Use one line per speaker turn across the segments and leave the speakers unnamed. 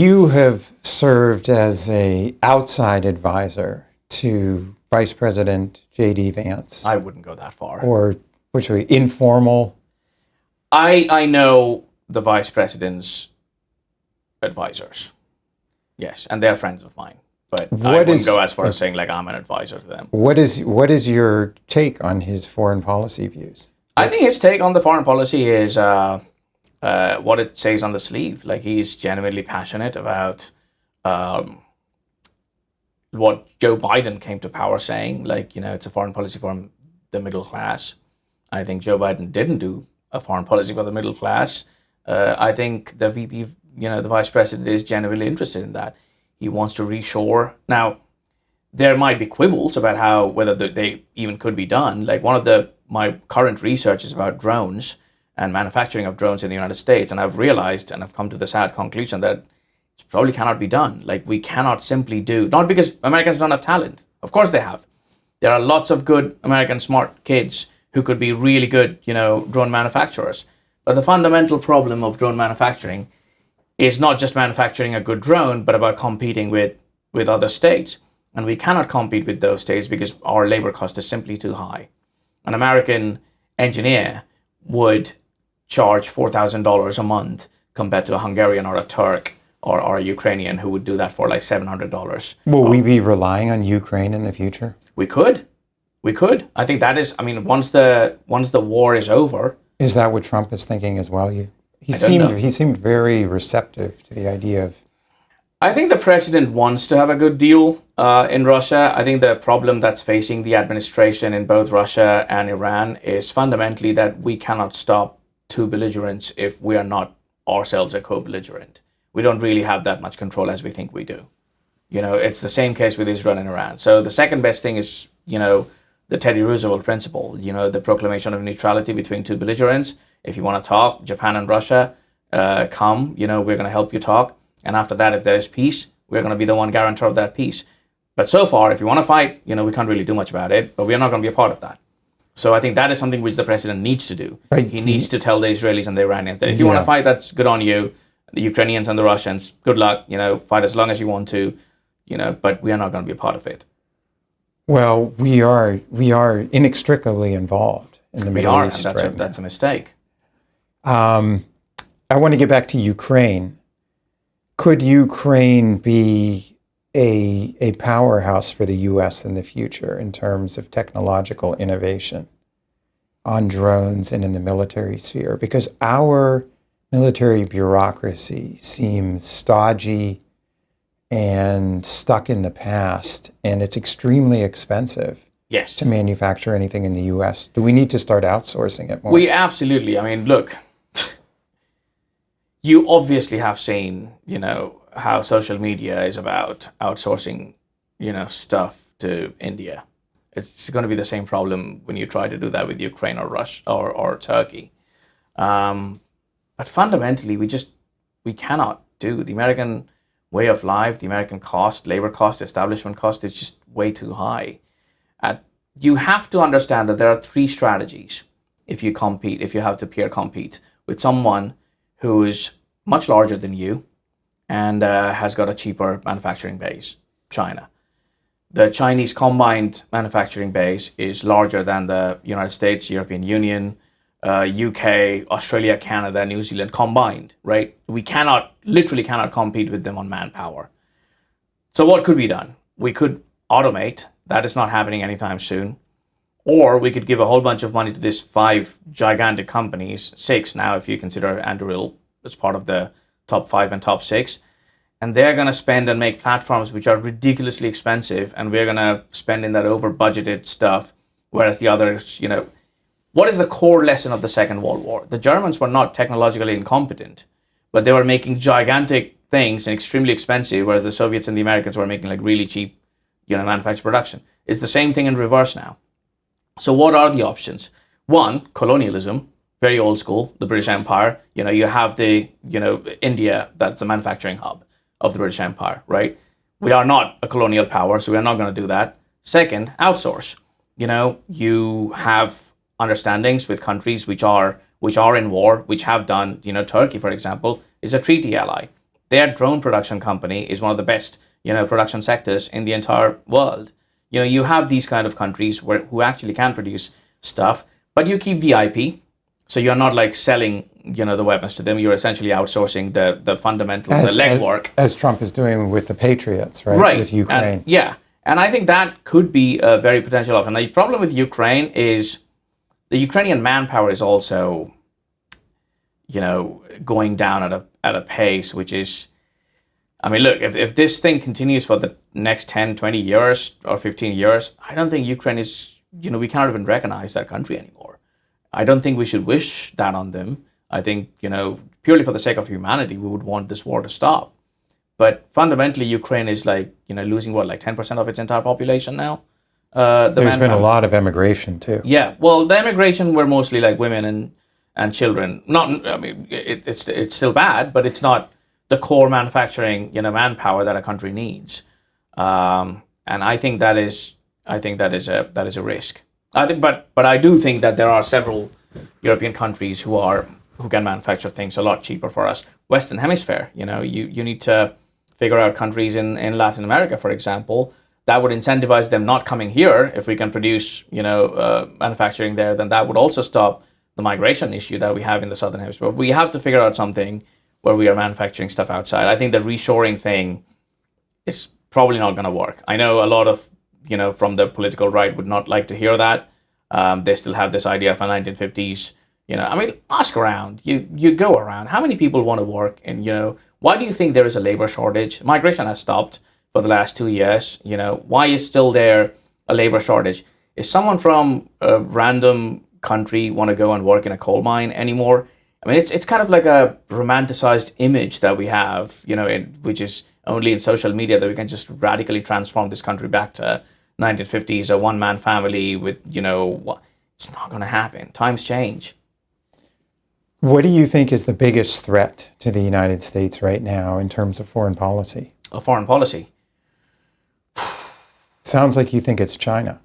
You have served as an outside advisor to Vice President J.D. Vance.
I wouldn't go that far.
Or, which way, informal?
I know the Vice President's advisors. Yes, and they're friends of mine. But I wouldn't go as far as saying, like, I'm an advisor to them.
What is your take on his foreign policy views?
I think his take on the foreign policy is what it says on the sleeve. Like, he's genuinely passionate about what Joe Biden came to power saying. Like, it's a foreign policy for the middle class. I think Joe Biden didn't do a foreign policy for the middle class. I think the VP, the vice president, is genuinely interested in that. He wants to reshore. Now, there might be quibbles about whether they even could be done. Like, one of my current research is about drones and manufacturing of drones in the United States. And I've realized, and I've come to the sad conclusion, that it probably cannot be done. Like, we cannot simply not because Americans don't have talent. Of course they have. There are lots of good American smart kids who could be really good, drone manufacturers. But the fundamental problem of drone manufacturing is not just manufacturing a good drone, but about competing with other states. And we cannot compete with those states because our labor cost is simply too high. An American engineer would charge $4,000 a month compared to a Hungarian or a Turk or a Ukrainian who would do that for like $700.
Will we be relying on Ukraine in the future?
We could. I think that is, once the war is over.
Is that what Trump is thinking as well? He seemed very receptive to the idea of.
I think the president wants to have a good deal in Russia. I think the problem that's facing the administration in both Russia and Iran is fundamentally that we cannot stop two belligerents if we are not ourselves a co-belligerent. We don't really have that much control as we think we do. It's the same case with Israel and Iran. So the second best thing is, the Teddy Roosevelt principle, the proclamation of neutrality between two belligerents. If you want to talk, Japan and Russia, come, we're going to help you talk. And after that, if there is peace, we're going to be the one guarantor of that peace. But so far, if you want to fight, we can't really do much about it, but we're not going to be a part of that. So I think that is something which the president needs to do.
Right.
He needs to tell the Israelis and the Iranians that if you want to fight, that's good on you. The Ukrainians and the Russians, good luck, fight as long as you want to, but we are not going to be a part of it.
Well, we are inextricably involved in the Middle East right now.
That's a mistake.
I want to get back to Ukraine. Could Ukraine be a powerhouse for the U.S. in the future in terms of technological innovation on drones and in the military sphere? Because our military bureaucracy seems stodgy and stuck in the past, and it's extremely expensive to manufacture anything in the U.S. Do we need to start outsourcing it more?
We absolutely. Look, you obviously have seen, how social media is about outsourcing, stuff to India. It's going to be the same problem when you try to do that with Ukraine or Russia or Turkey. But fundamentally, we cannot do. The American way of life, the American cost, labor cost, establishment cost is just way too high. You have to understand that there are three strategies if you have to peer compete with someone who is much larger than you and has got a cheaper manufacturing base, China. The Chinese combined manufacturing base is larger than the United States, European Union, UK, Australia, Canada, New Zealand combined, right? We literally cannot compete with them on manpower. So what could be done? We could automate. That is not happening anytime soon. Or we could give a whole bunch of money to these 5 gigantic companies, 6 now if you consider Anduril as part of the top 5 and top 6. And they're going to spend and make platforms which are ridiculously expensive, and we're going to spend in that over-budgeted stuff, whereas the others, what is the core lesson of the Second World War? The Germans were not technologically incompetent, but they were making gigantic things and extremely expensive, whereas the Soviets and the Americans were making like really cheap, manufactured production. It's the same thing in reverse now. So what are the options? One, colonialism, very old school, the British Empire. You have the, India, that's the manufacturing hub of the British Empire, right? We are not a colonial power, so we are not going to do that. Second, outsource. You have understandings with countries which are in war, which have done, Turkey, for example, is a treaty ally. their drone production company is one of the best, production sectors in the entire world. You have these kind of countries who actually can produce stuff, but you keep the IP. So you're not like selling, the weapons to them. You're essentially outsourcing the fundamental, the legwork.
As Trump is doing with the Patriots, right?
Right.
With Ukraine.
And I think that could be a very potential option. Now, the problem with Ukraine is the Ukrainian manpower is also, going down at a pace, which is, look, if this thing continues for the next 10, 20 years or 15 years, I don't think Ukraine is, we cannot even recognize that country anymore. I don't think we should wish that on them. I think, purely for the sake of humanity, we would want this war to stop. But fundamentally, Ukraine is losing 10% of its entire population now.
There's been a lot of emigration too.
Yeah, well, the immigration were mostly like women and children. It's still bad, but it's not the core manufacturing, manpower that a country needs. And I think that is a risk. But I do think that there are several European countries who can manufacture things a lot cheaper for us. Western Hemisphere, you need to figure out countries in Latin America, for example, that would incentivize them not coming here. If we can produce, manufacturing there, then that would also stop the migration issue that we have in the Southern Hemisphere. We have to figure out something where we are manufacturing stuff outside. I think the reshoring thing is probably not going to work. I know a lot of, from the political right would not like to hear that. They still have this idea of a 1950s, ask around, you go around. How many people want to work in, why do you think there is a labor shortage? Migration has stopped for the last 2 years. Why is still there a labor shortage? Is someone from a random country want to go and work in a coal mine anymore? It's kind of like a romanticized image that we have, which is only in social media, that we can just radically transform this country back to 1950s, a one-man family with, it's not going to happen. Times change.
What do you think is the biggest threat to the United States right now in terms of foreign policy?
Foreign policy?
Sounds like you think it's China.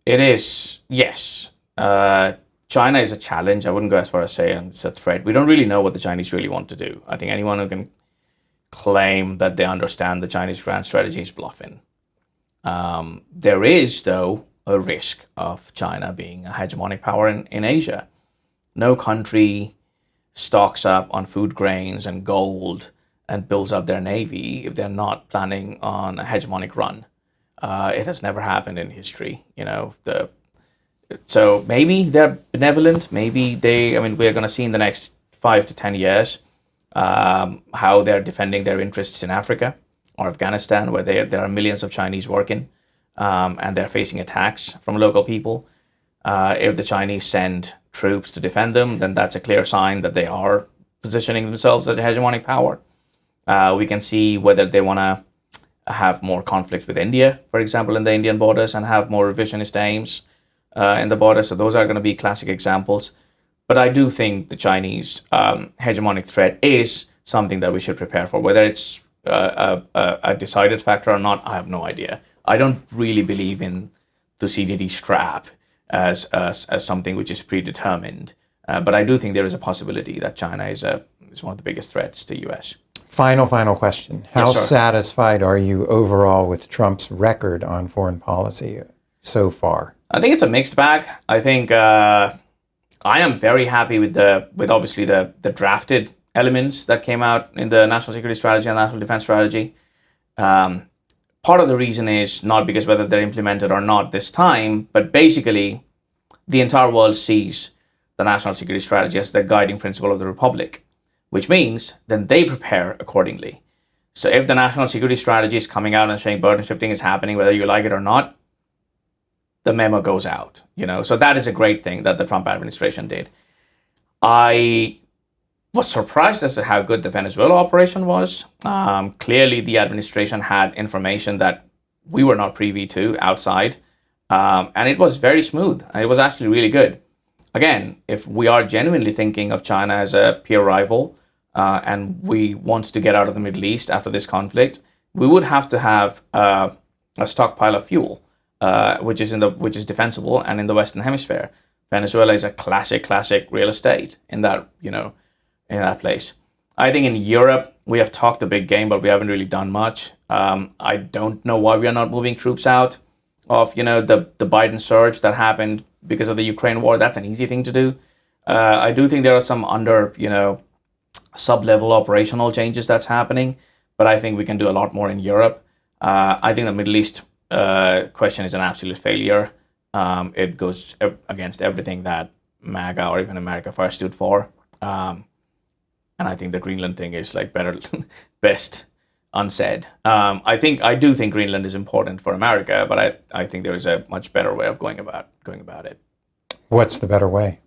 It is, yes. China is a challenge. I wouldn't go as far as saying it's a threat. We don't really know what the Chinese really want to do. I think anyone who can claim that they understand the Chinese grand strategy is bluffing. There is, though, a risk of China being a hegemonic power in Asia. No country stocks up on food grains and gold and builds up their navy if they're not planning on a hegemonic run. It has never happened in history, So maybe they're benevolent. Maybe we're going to see in the next 5 to 10 years how they're defending their interests in Africa or Afghanistan, where there are millions of Chinese working, and they're facing attacks from local people. If the Chinese send troops to defend them, then that's a clear sign that they are positioning themselves as a hegemonic power. We can see whether they want to have more conflict with India, for example, in the Indian borders, and have more revisionist aims in the border. So those are going to be classic examples. But I do think the Chinese hegemonic threat is something that we should prepare for. Whether it's a decided factor or not, I have no idea. I don't really believe in Thucydides' trap as something which is predetermined. But I do think there is a possibility that China is one of the biggest threats to the U.S.
Final question. How
Yes, sir.
satisfied are you overall with Trump's record on foreign policy so far?
I think it's a mixed bag. I think I am very happy with obviously the drafted elements that came out in the national security strategy and national defense strategy. Part of the reason is not because whether they're implemented or not this time, but basically the entire world sees the national security strategy as the guiding principle of the republic, which means then they prepare accordingly. So if the national security strategy is coming out and saying burden shifting is happening, whether you like it or not, the memo goes out, So that is a great thing that the Trump administration did. I was surprised as to how good the Venezuela operation was. Clearly, the administration had information that we were not privy to outside, and it was very smooth. And it was actually really good. Again, if we are genuinely thinking of China as a peer rival, and we want to get out of the Middle East after this conflict, we would have to have a stockpile of fuel, which is defensible and in the Western Hemisphere. Venezuela is a classic real estate in that in that place. I think in Europe, we have talked a big game, but we haven't really done much. I don't know why we are not moving troops out of, the Biden surge that happened because of the Ukraine war. That's an easy thing to do. I do think there are some under, sub-level operational changes that's happening, but I think we can do a lot more in Europe. I think the Middle East question is an absolute failure. It goes against everything that MAGA or even America First stood for. And I think the Greenland thing is like best unsaid. I do think Greenland is important for America, but I think there is a much better way of going about it.
What's the better way?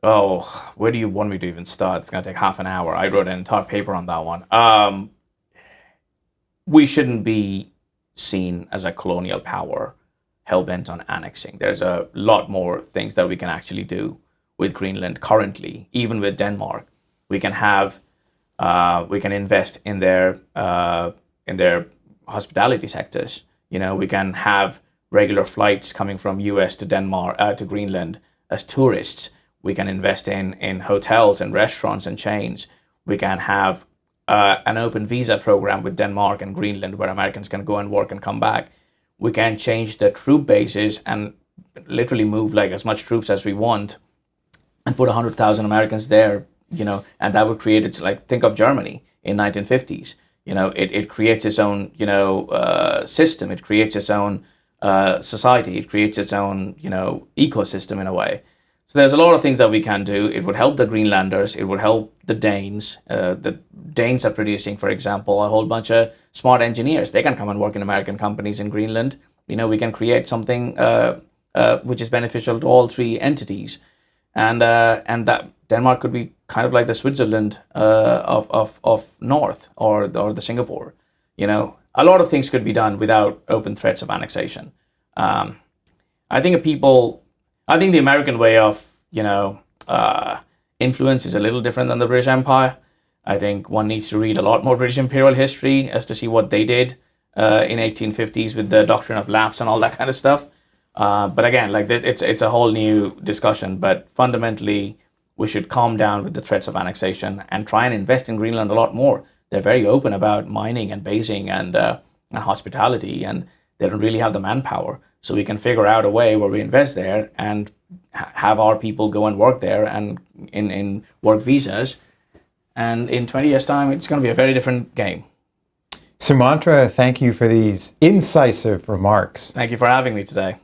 Oh, where do you want me to even start? It's going to take half an hour. I wrote an entire paper on that one. We shouldn't be seen as a colonial power hell-bent on annexing. There's a lot more things that we can actually do with Greenland currently, even with Denmark. We can invest in their hospitality sectors. We can have regular flights coming from US to Denmark to Greenland as tourists. We can invest in hotels and restaurants and chains. We can have an open visa program with Denmark and Greenland where Americans can go and work and come back. We can change the troop bases and literally move like as much troops as we want and put 100,000 Americans there, and that would create, it's like, think of Germany in 1950s. It creates its own, system. It creates its own society. It creates its own, ecosystem in a way. So there's a lot of things that we can do. It would help the Greenlanders. It would help the Danes. The Danes are producing, for example, a whole bunch of smart engineers. They can come and work in American companies in Greenland. We can create something which is beneficial to all three entities. And that Denmark could be kind of like the Switzerland of North or the Singapore. A lot of things could be done without open threats of annexation. I think the American way of influence is a little different than the British Empire. I think one needs to read a lot more British imperial history as to see what they did in 1850s with the doctrine of lapse and all that kind of stuff. But again, like it's a whole new discussion. But fundamentally, we should calm down with the threats of annexation and try and invest in Greenland a lot more. They're very open about mining and basing and hospitality, and they don't really have the manpower. So we can figure out a way where we invest there and have our people go and work there and in work visas. And in 20 years' time, it's going to be a very different game.
Sumantra, thank you for these incisive remarks.
Thank you for having me today.